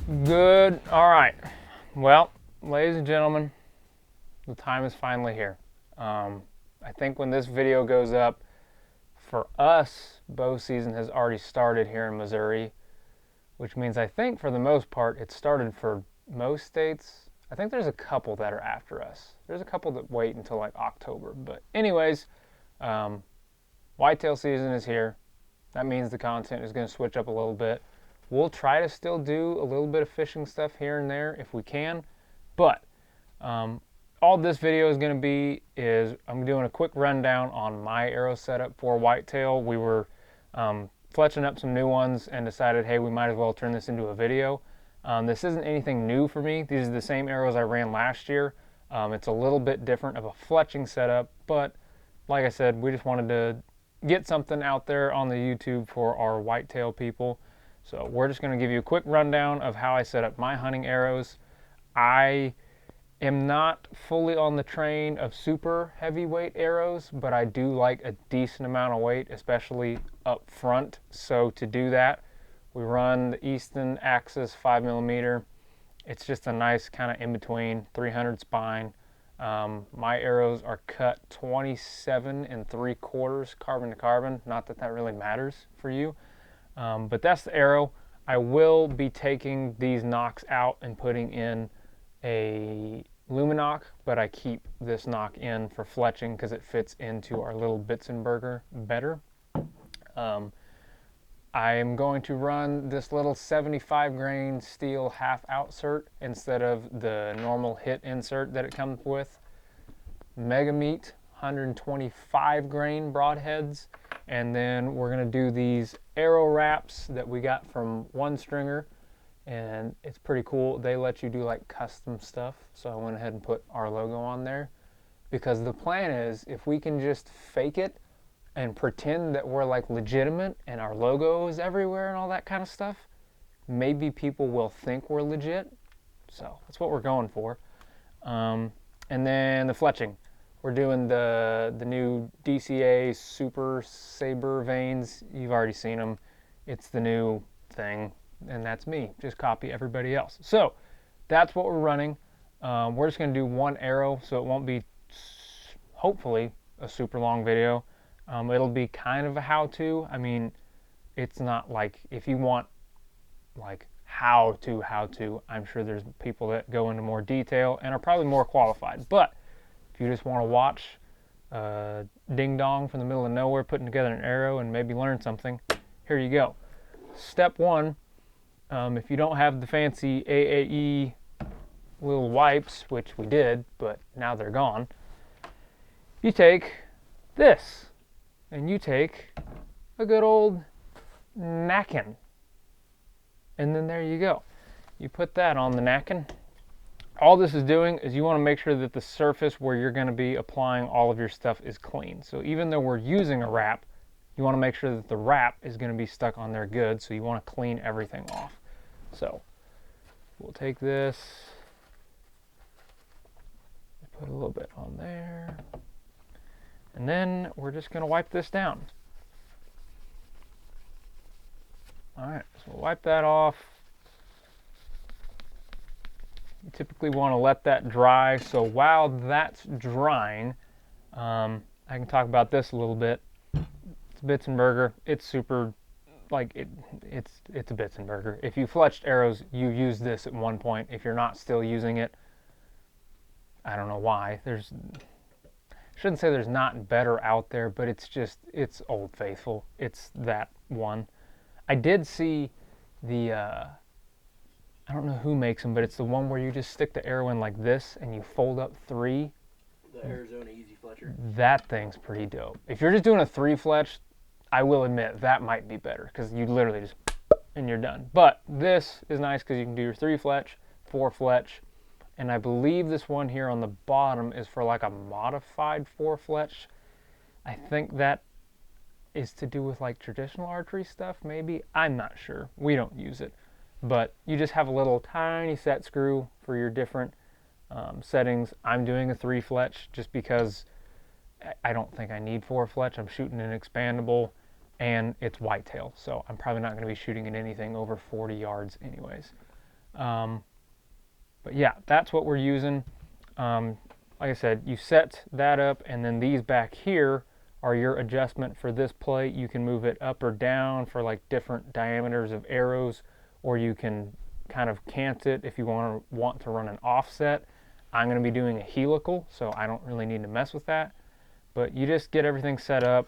Good. All right. Well, ladies and gentlemen, the time is finally here. I think when this video goes up, for us, bow season has already started here in Missouri, which means I think for the most part it started for most states. I think there's a couple that are after us. There's a couple that wait until like October. But anyways, um, whitetail season is here. That means the content is going to switch up a little bit. We'll try to still do a little bit of fishing stuff here and there if we can, but all this video is going to be is I'm doing a quick rundown on my arrow setup for whitetail. We were fletching up some new ones and decided, hey, we might as well turn this into a video. This isn't anything new for me. These are the same arrows I ran last year. It's a little bit different of a fletching setup, but like I said, we just wanted to get something out there on the YouTube for our whitetail people. So we're just going to give you a quick rundown of how I set up my hunting arrows. I am not fully on the train of super heavyweight arrows, but I do like a decent amount of weight, especially up front. So to do that, we run the Easton Axis 5mm. It's just a nice kind of in between 300 spine. My arrows are cut 27 3/4 carbon to carbon. Not that that really matters for you, but that's the arrow. I will be taking these nocks out and putting in a Luminock, but I keep this nock in for fletching because it fits into our little Bitzenberger better. I am going to run this little 75 grain steel half outsert instead of the normal hit insert that it comes with. Mega Meat 125 grain broadheads, and then we're going to do these arrow wraps that we got from One Stringer, and it's pretty cool. They let you do like custom stuff, so I went ahead and put our logo on there because the plan is if we can just fake it and pretend that we're like legitimate and our logo is everywhere and all that kind of stuff, maybe people will think we're legit. So that's what we're going for. And then the fletching. We're doing the new DCA Super Saber vanes. You've already seen them. It's the new thing, and that's me. Just copy everybody else. So that's what we're running. We're just going to do one arrow, so it won't be, hopefully, a super long video. It'll be kind of a how-to. I mean, it's not like if you want like how to, I'm sure there's people that go into more detail and are probably more qualified. But if you just want to watch ding dong from the middle of nowhere putting together an arrow and maybe learn something, here you go. Step one, if you don't have the fancy AAE little wipes, which we did, but now they're gone, you take this and you take a good old knackin, and then there you go. You put that on the knackin. All this is doing is you want to make sure that the surface where you're going to be applying all of your stuff is clean. So even though we're using a wrap, you want to make sure that the wrap is going to be stuck on there good, so you want to clean everything off. So we'll take this, put a little bit on there, and then we're just going to wipe this down. All right, so we'll wipe that off. You typically want to let that dry, so while that's drying, I can talk about this a little bit. It's a Bitzenberger. It's super, like, it's a Bitzenberger. If you fletched arrows, you use this at one point. If you're not still using it, I don't know why. I shouldn't say there's not better out there, but it's Old Faithful. It's that one. I did see the, I don't know who makes them, but it's the one where you just stick the arrow in like this and you fold up 3. The Arizona Easy Fletcher. That thing's pretty dope. If you're just doing a 3 fletch, I will admit that might be better because you literally just and you're done. But this is nice because you can do your 3 fletch, 4 fletch, and I believe this one here on the bottom is for like a modified 4 fletch. I think that is to do with like traditional archery stuff, maybe. I'm not sure. We don't use it. But you just have a little tiny set screw for your different settings. I'm doing a 3 fletch just because I don't think I need 4 fletch. I'm shooting an expandable and it's whitetail, so I'm probably not going to be shooting at anything over 40 yards anyways. But yeah, that's what we're using. Like I said, you set that up, and then these back here are your adjustment for this plate. You can move it up or down for like different diameters of arrows, or you can kind of cant it if you want to run an offset. I'm going to be doing a helical, so I don't really need to mess with that. But you just get everything set up.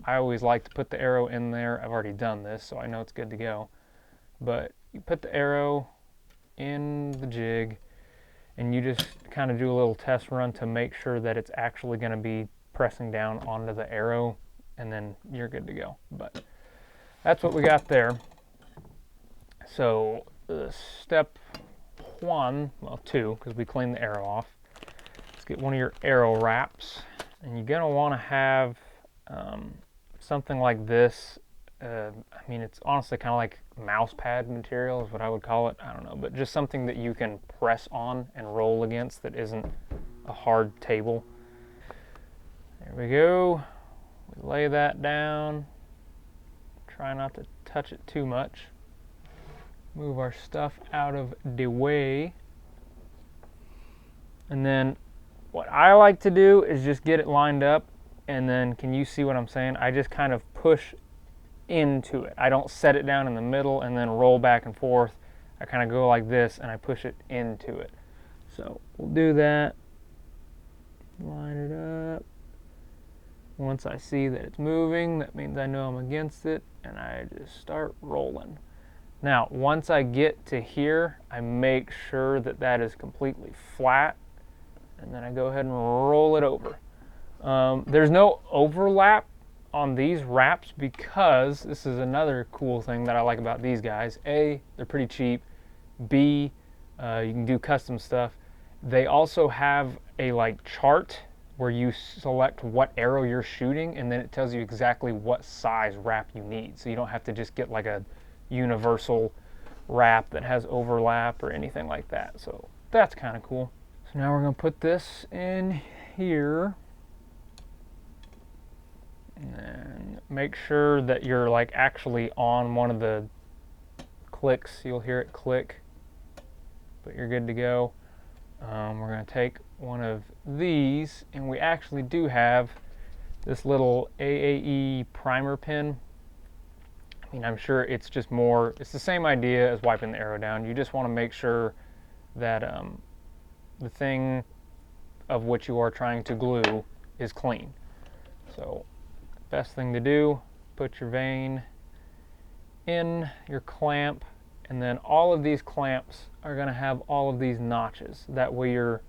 I always like to put the arrow in there. I've already done this, so I know it's good to go. But you put the arrow in the jig, and you just kind of do a little test run to make sure that it's actually going to be pressing down onto the arrow, and then you're good to go. But that's what we got there. So step one, well, two, because we cleaned the arrow off. Let's get one of your arrow wraps, and you're going to want to have something like this. I mean, it's honestly kind of like mouse pad material is what I would call it. I don't know, but just something that you can press on and roll against that isn't a hard table. There we go. We lay that down. Try not to touch it too much. Move our stuff out of the way. And then what I like to do is just get it lined up, and then can you see what I'm saying? I just kind of push into it. I don't set it down in the middle and then roll back and forth. I kind of go like this and I push it into it. So we'll do that. Line it up. Once I see that it's moving, that means I know I'm against it, and I just start rolling. Now, once I get to here, I make sure that that is completely flat, and then I go ahead and roll it over. There's no overlap on these wraps because this is another cool thing that I like about these guys. A, they're pretty cheap. B, you can do custom stuff. They also have a like chart where you select what arrow you're shooting, and then it tells you exactly what size wrap you need. So you don't have to just get like a universal wrap that has overlap or anything like that. So that's kind of cool. So now we're going to put this in here. And then make sure that you're like actually on one of the clicks. You'll hear it click, but you're good to go. We're going to take one of these, and we actually do have this little AAE primer pin. I mean, I'm sure it's just more, it's the same idea as wiping the arrow down. You just want to make sure that the thing of which you are trying to glue is clean. So best thing to do, put your vein in your clamp, and then all of these clamps are going to have all of these notches. That way you're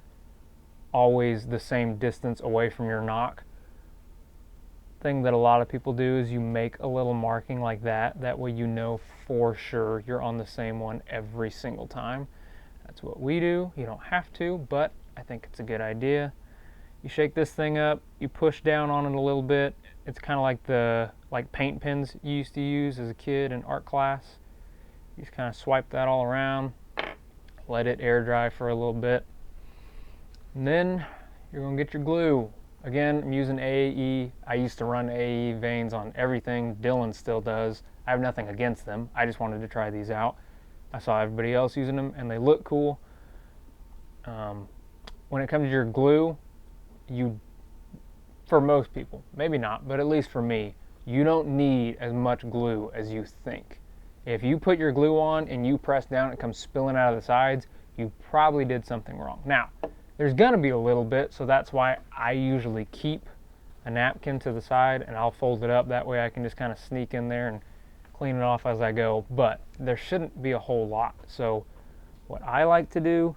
always the same distance away from your nock. Thing that a lot of people do is you make a little marking like that. That way you know for sure you're on the same one every single time. That's what we do. You don't have to, but I think it's a good idea. You shake this thing up, you push down on it a little bit. It's kind of like the paint pens you used to use as a kid in art class. You just kind of swipe that all around, let it air dry for a little bit. And then you're going to get your glue. Again, I'm using AAE. I used to run AAE veins on everything. Dylan still does. I have nothing against them. I just wanted to try these out. I saw everybody else using them, and they look cool. When it comes to your glue, for most people, maybe not, but at least for me, you don't need as much glue as you think. If you put your glue on and you press down, it comes spilling out of the sides, you probably did something wrong. Now, there's going to be a little bit, so that's why I usually keep a napkin to the side, and I'll fold it up. That way I can just kind of sneak in there and clean it off as I go, but there shouldn't be a whole lot. So what I like to do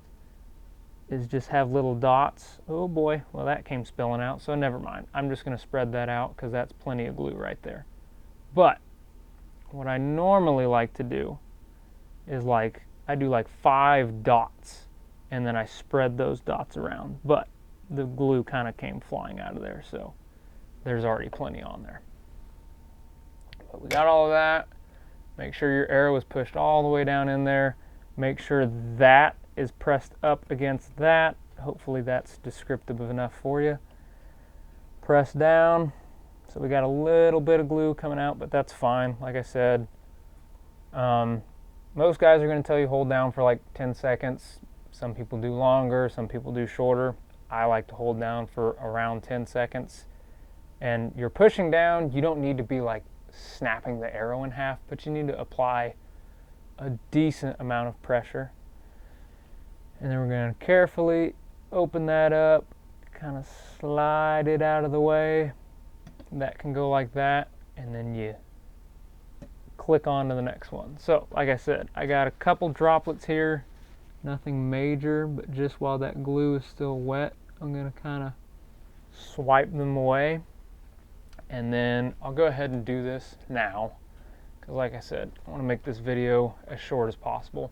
is just have little dots. Oh boy, well that came spilling out, so never mind. I'm just going to spread that out because that's plenty of glue right there. But what I normally like to do is I do 5 dots, and then I spread those dots around. But the glue kind of came flying out of there, so there's already plenty on there. But we got all of that. Make sure your arrow is pushed all the way down in there. Make sure that is pressed up against that. Hopefully that's descriptive enough for you. Press down. So we got a little bit of glue coming out, but that's fine. Like I said, most guys are going to tell you hold down for like 10 seconds. Some people do longer, some people do shorter. I like to hold down for around 10 seconds. And you're pushing down, you don't need to be like snapping the arrow in half, but you need to apply a decent amount of pressure. And then we're going to carefully open that up, kind of slide it out of the way. That can go like that, and then you click on to the next one. So, like I said, I got a couple droplets here, nothing major, but just while that glue is still wet, I'm going to kind of swipe them away. And then I'll go ahead and do this now, because like I said, I want to make this video as short as possible.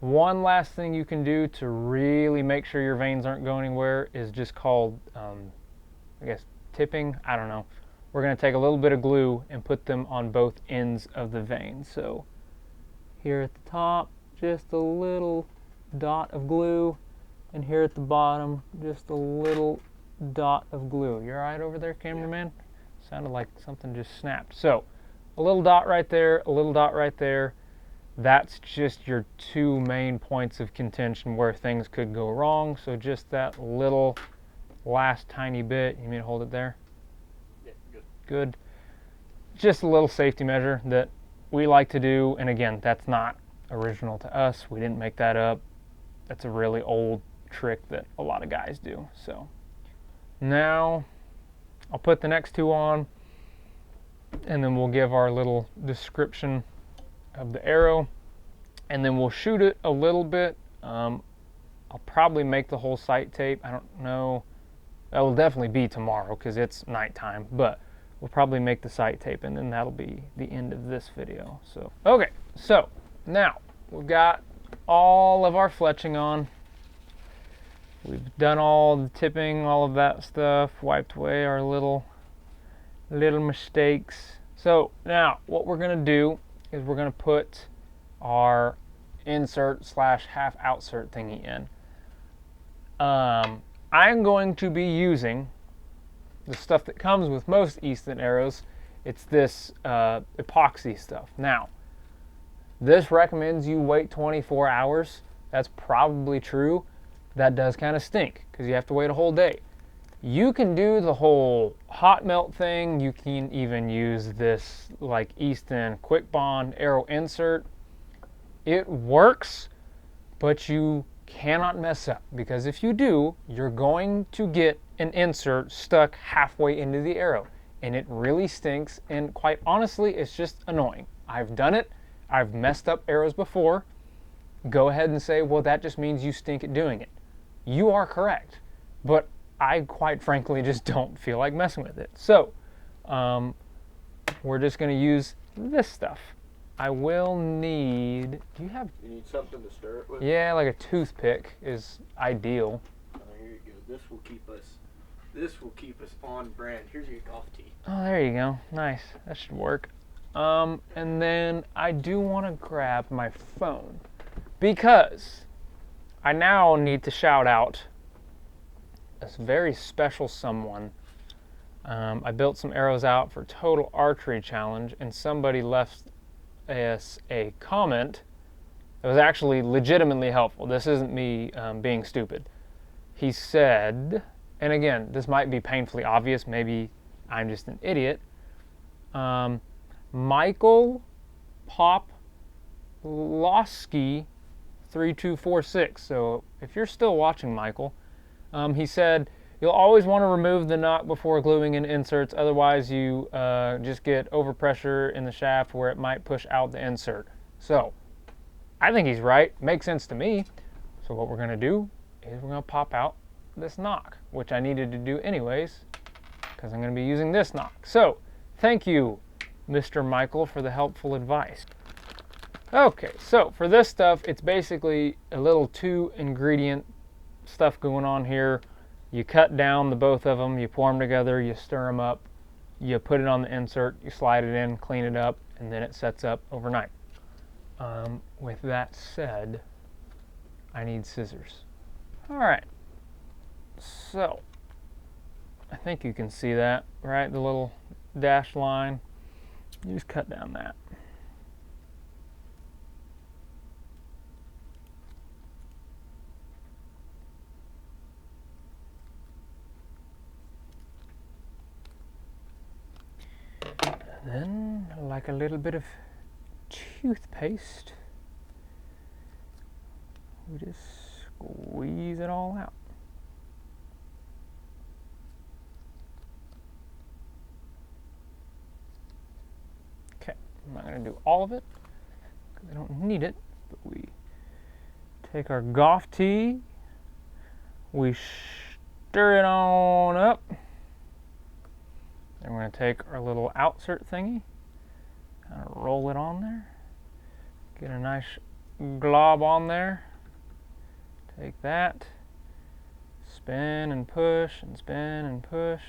One last thing you can do to really make sure your veins aren't going anywhere is just called, I guess, tipping. I don't know. We're going to take a little bit of glue and put them on both ends of the vein. So here at the top, just a little dot of glue, and here at the bottom, just a little dot of glue. You all right over there, cameraman? Sounded like something just snapped. So a little dot right there, a little dot right there. That's just your two main points of contention where things could go wrong. So just that little last tiny bit. You mean to hold it there? Yeah, good. Good. Just a little safety measure that we like to do. And again, that's not original to us. We didn't make that up. That's a really old trick that a lot of guys do. So now I'll put the next two on, and then we'll give our little description of the arrow, and then we'll shoot it a little bit. I'll probably make the whole sight tape. I don't know. That will definitely be tomorrow because it's nighttime, but we'll probably make the sight tape, and then that'll be the end of this video. So, okay, so now we've got all of our fletching on. We've done all the tipping, all of that stuff, wiped away our little mistakes. So now what we're gonna do is we're going to put our insert slash half outsert thingy in. I'm going to be using the stuff that comes with most Easton arrows. It's this epoxy stuff. Now, this recommends you wait 24 hours. That's probably true. That does kind of stink because you have to wait a whole day. You can do the whole hot melt thing. You can even use this like Easton Quick Bond arrow insert. It works, but you cannot mess up, because if you do, you're going to get an insert stuck halfway into the arrow, and it really stinks, and quite honestly, it's just annoying. I've done it. I've messed up arrows before. Go ahead and say, well, that just means you stink at doing it. You are correct, but I quite frankly just don't feel like messing with it. So we're just going to use this stuff. I will need, do you have? You need something to stir it with? Yeah, like a toothpick is ideal. Oh, here you go. This will keep us on brand. Here's your golf tee. Oh, there you go. Nice. That should work. And then I do want to grab my phone, because I now need to shout out a very special someone. I built some arrows out for Total Archery Challenge, and somebody left us a comment that was actually legitimately helpful. This isn't me being stupid. He said, and again, this might be painfully obvious, maybe I'm just an idiot. Michael Poplowski 3246. So if you're still watching, Michael, he said, you'll always want to remove the knock before gluing in inserts, otherwise you just get overpressure in the shaft where it might push out the insert. So I think he's right. Makes sense to me. So what we're going to do is we're going to pop out this knock, which I needed to do anyways, because I'm going to be using this knock. So thank you, Mr. Michael, for the helpful advice. Okay, so for this stuff, it's basically a little 2-ingredient stuff going on here. You cut down the both of them, you pour them together, you stir them up, you put it on the insert, you slide it in, clean it up, and then it sets up overnight. With that said, I need scissors. All right, so I think you can see that, right? The little dashed line. You just cut down that. And then, like a little bit of toothpaste, we just squeeze it all out. Okay, I'm not going to do all of it because I don't need it, but we take our golf tee, we stir it on up, and we're going to take our little outsert thingy, kind of roll it on there, get a nice glob on there, take that, spin and push and spin and push,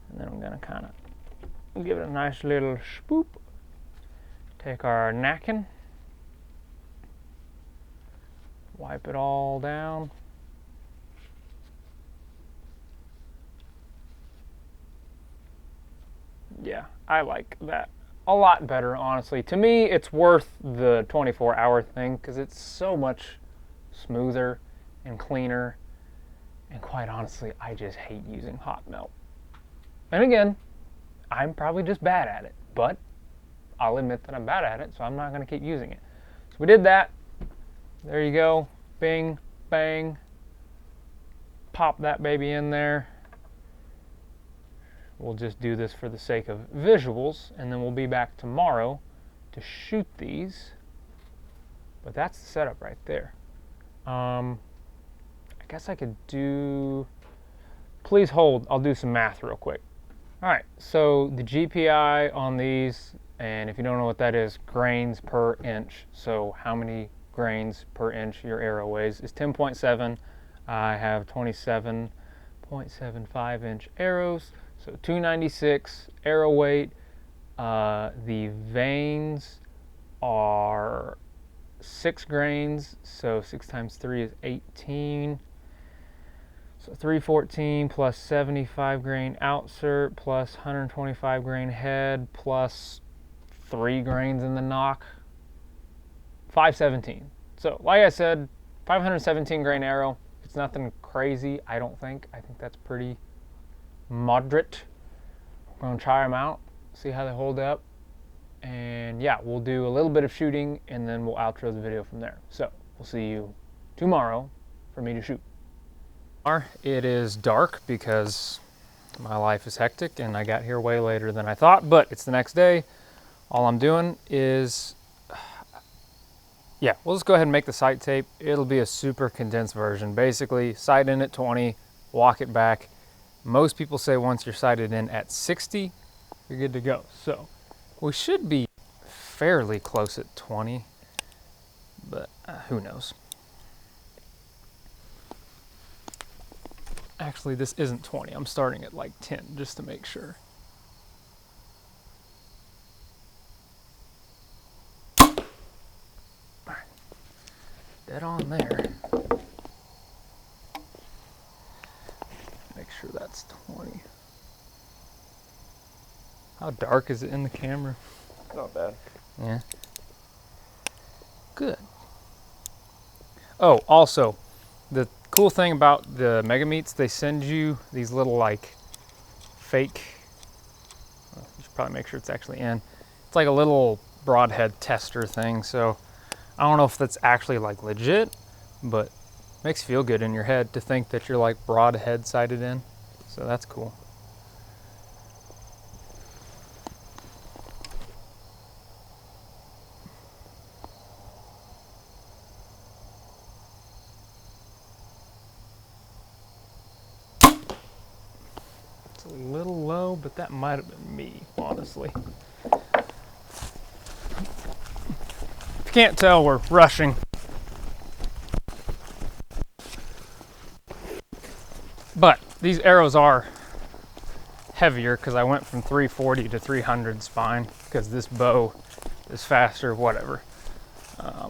and then I'm going to kind of give it a nice little swoop. Take our napkin, wipe it all down. Yeah, I like that a lot better, honestly. To me, it's worth the 24-hour thing because it's so much smoother and cleaner. And quite honestly, I just hate using hot melt. And again, I'm probably just bad at it, but I'll admit that I'm bad at it, so I'm not going to keep using it. So we did that. There you go. Bing, bang. Pop that baby in there. We'll just do this for the sake of visuals, and then we'll be back tomorrow to shoot these. But that's the setup right there. I guess I could do... Please hold. I'll do some math real quick. All right, so the GPI on these, and if you don't know what that is, grains per inch. So how many grains per inch your arrow weighs is 10.7. I have 27.75 inch arrows. So 296 arrow weight. The veins are 6 grains, so 6 times 3 is 18. So 314 plus 75 grain outsert plus 125 grain head plus 3 grains in the nock. 517. So like I said, 517 grain arrow. It's nothing crazy, I don't think. I think that's pretty moderate. We're going to try them out, see how they hold up. And yeah, we'll do a little bit of shooting and then we'll outro the video from there. So we'll see you tomorrow for me to shoot. It is dark because my life is hectic and I got here way later than I thought, but it's the next day. All I'm doing is, yeah, we'll just go ahead and make the sight tape. It'll be a super condensed version. Basically, sight in at 20, walk it back. Most people say once you're sighted in at 60, you're good to go. So we should be fairly close at 20, but who knows? Actually, this isn't 20. I'm starting at like 10 just to make sure. Dead on there. Make sure that's 20. How dark is it in the camera? Not bad. Yeah. Good. Oh, also, the cool thing about the Mega Meats, they send you these little like fake, well, you should probably make sure it's actually in. It's like a little broadhead tester thing, so I don't know if that's actually like legit, but it makes you feel good in your head to think that you're like broadhead sighted in, so that's cool. It's a little low, but that might have been me, honestly. If you can't tell, we're rushing. But these arrows are heavier because I went from 340 to 300 spine because this bow is faster, whatever.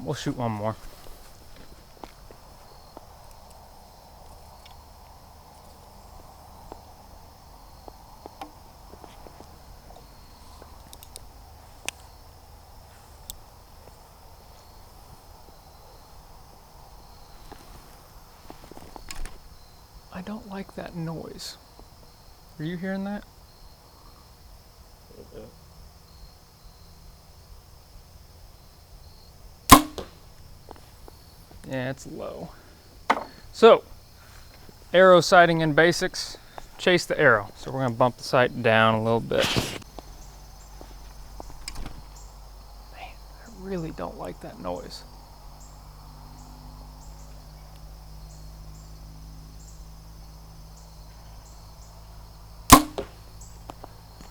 We'll shoot one more. I don't like that noise. Are you hearing that? A little bit. Yeah, it's low. So, arrow sighting and basics. Chase the arrow. So we're gonna bump the sight down a little bit. Man, I really don't like that noise.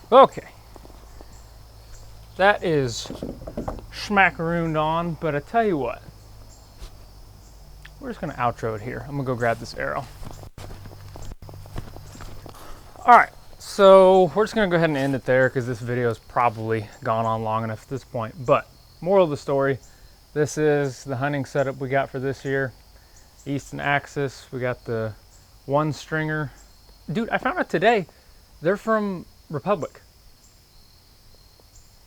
Okay. That is schmackarooned on, but I tell you what. We're just gonna outro it here. I'm gonna go grab this arrow. All right, so we're just gonna go ahead and end it there because this video has probably gone on long enough at this point. But moral of the story, this is the hunting setup we got for this year. Easton Axis, we got the one stringer. Dude, I found out today, they're from Republic.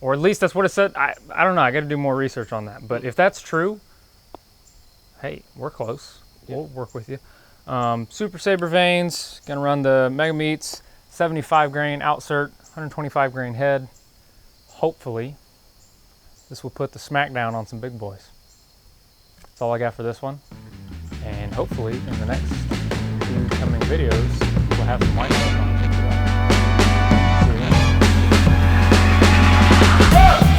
Or at least that's what it said. I don't know, I gotta do more research on that. But if that's true, hey, we're close. We'll work with you. Super Saber vanes, gonna run the Mega Meats, 75 grain outsert, 125 grain head. Hopefully, this will put the smackdown on some big boys. That's all I got for this one. And hopefully, in the next 2 coming videos, we'll have some whitetail on. See you then.